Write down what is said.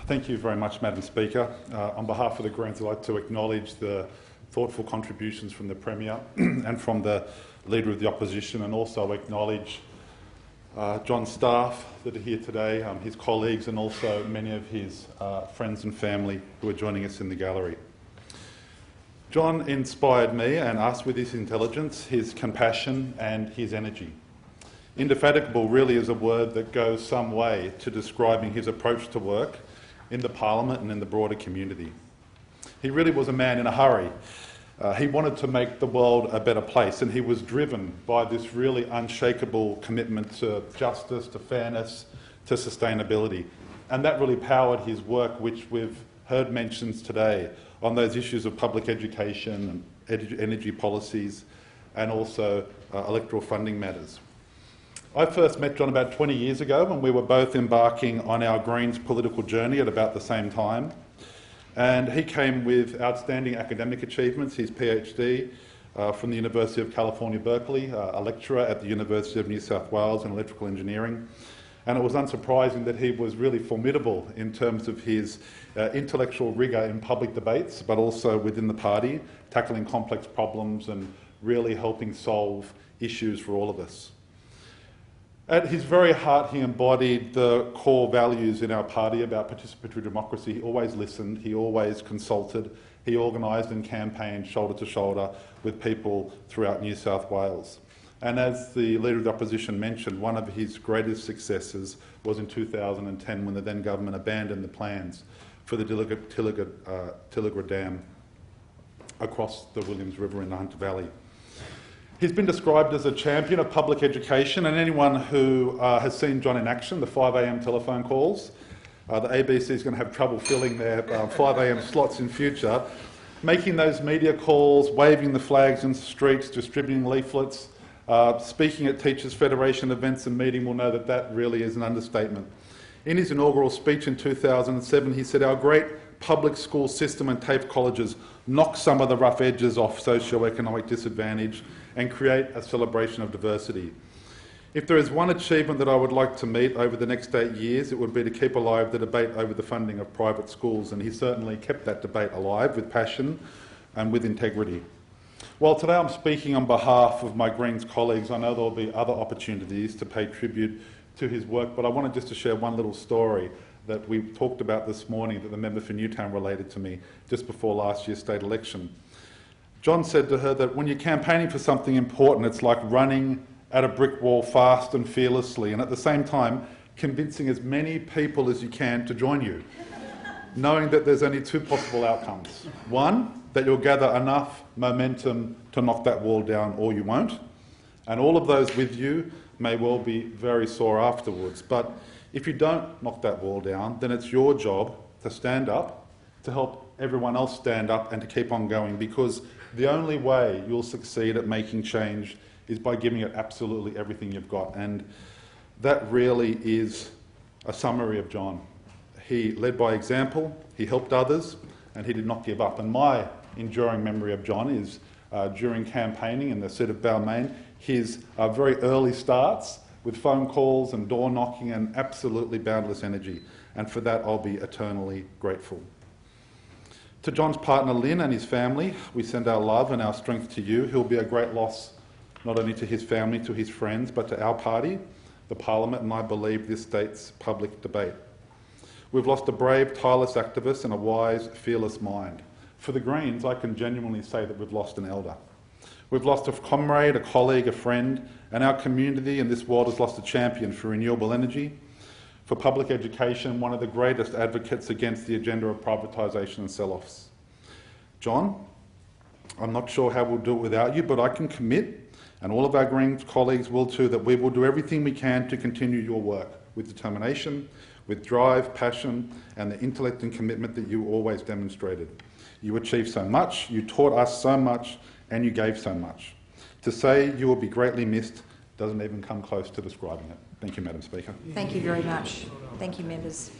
Thank you very much, Madam Speaker. On behalf of the Greens, I'd like to acknowledge the thoughtful contributions from the Premier and from the Leader of the Opposition, and also acknowledge John's staff that are here today, his colleagues, and also many of his friends and family who are joining us in the gallery. John inspired me and us with his intelligence, his compassion and his energy. Indefatigable really is a word that goes some way to describing his approach to work in the Parliament and in the broader community. He really was a man in a hurry. He wanted to make the world a better place, and he was driven by this really unshakable commitment to justice, to fairness, to sustainability. And that really powered his work, which we've heard mentions today on those issues of public education and energy policies, and also electoral funding matters. I first met John about 20 years ago when we were both embarking on our Greens political journey at about the same time. And he came with outstanding academic achievements, his PhD from the University of California, Berkeley, a lecturer at the University of New South Wales in electrical engineering. And it was unsurprising that he was really formidable in terms of his intellectual rigour in public debates, but also within the party, tackling complex problems and really helping solve issues for all of us. At his very heart, he embodied the core values in our party about participatory democracy. He always listened, he always consulted, he organised and campaigned shoulder to shoulder with people throughout New South Wales. And as the Leader of the Opposition mentioned, one of his greatest successes was in 2010 when the then government abandoned the plans for the Tilliga Dam across the Williams River in the Hunter Valley. He's been described as a champion of public education, and anyone who has seen John in action, the 5 a.m. telephone calls, the ABC is going to have trouble filling their 5 a.m. slots in future, making those media calls, waving the flags in the streets, distributing leaflets, speaking at Teachers Federation events and meetings will know that that really is an understatement. In his inaugural speech in 2007, he said, "Our great public school system and TAFE colleges knock some of the rough edges off socio-economic disadvantage and create a celebration of diversity. If there is one achievement that I would like to meet over the next 8 years, it would be to keep alive the debate over the funding of private schools," and he certainly kept that debate alive with passion and with integrity. While today I'm speaking on behalf of my Greens colleagues, I know there will be other opportunities to pay tribute to his work, but I wanted just to share one little story that we talked about this morning that the member for Newtown related to me just before last year's state election. John said to her that when you're campaigning for something important, it's like running at a brick wall fast and fearlessly, and at the same time convincing as many people as you can to join you, knowing that there's only two possible outcomes. One, that you'll gather enough momentum to knock that wall down, or you won't. And all of those with you may well be very sore afterwards. But if you don't knock that wall down, then it's your job to stand up, to help everyone else stand up and to keep on going, because the only way you'll succeed at making change is by giving it absolutely everything you've got. And that really is a summary of John. He led by example, he helped others, and he did not give up. And my enduring memory of John is during campaigning in the seat of Balmain, his very early starts with phone calls and door knocking and absolutely boundless energy. And for that, I'll be eternally grateful. To John's partner Lynn and his family, we send our love and our strength to you. He'll be a great loss not only to his family, to his friends, but to our party, the Parliament, and I believe this state's public debate. We've lost a brave, tireless activist and a wise, fearless mind. For the Greens, I can genuinely say that we've lost an elder. We've lost a comrade, a colleague, a friend, and our community and this world has lost a champion for renewable energy, for public education, one of the greatest advocates against the agenda of privatisation and sell-offs. John, I'm not sure how we'll do it without you, but I can commit, and all of our Greens colleagues will too, that we will do everything we can to continue your work with determination, with drive, passion, and the intellect and commitment that you always demonstrated. You achieved so much, you taught us so much, and you gave so much. To say you will be greatly missed doesn't even come close to describing it. Thank you, Madam Speaker. Thank you very much. Thank you, members.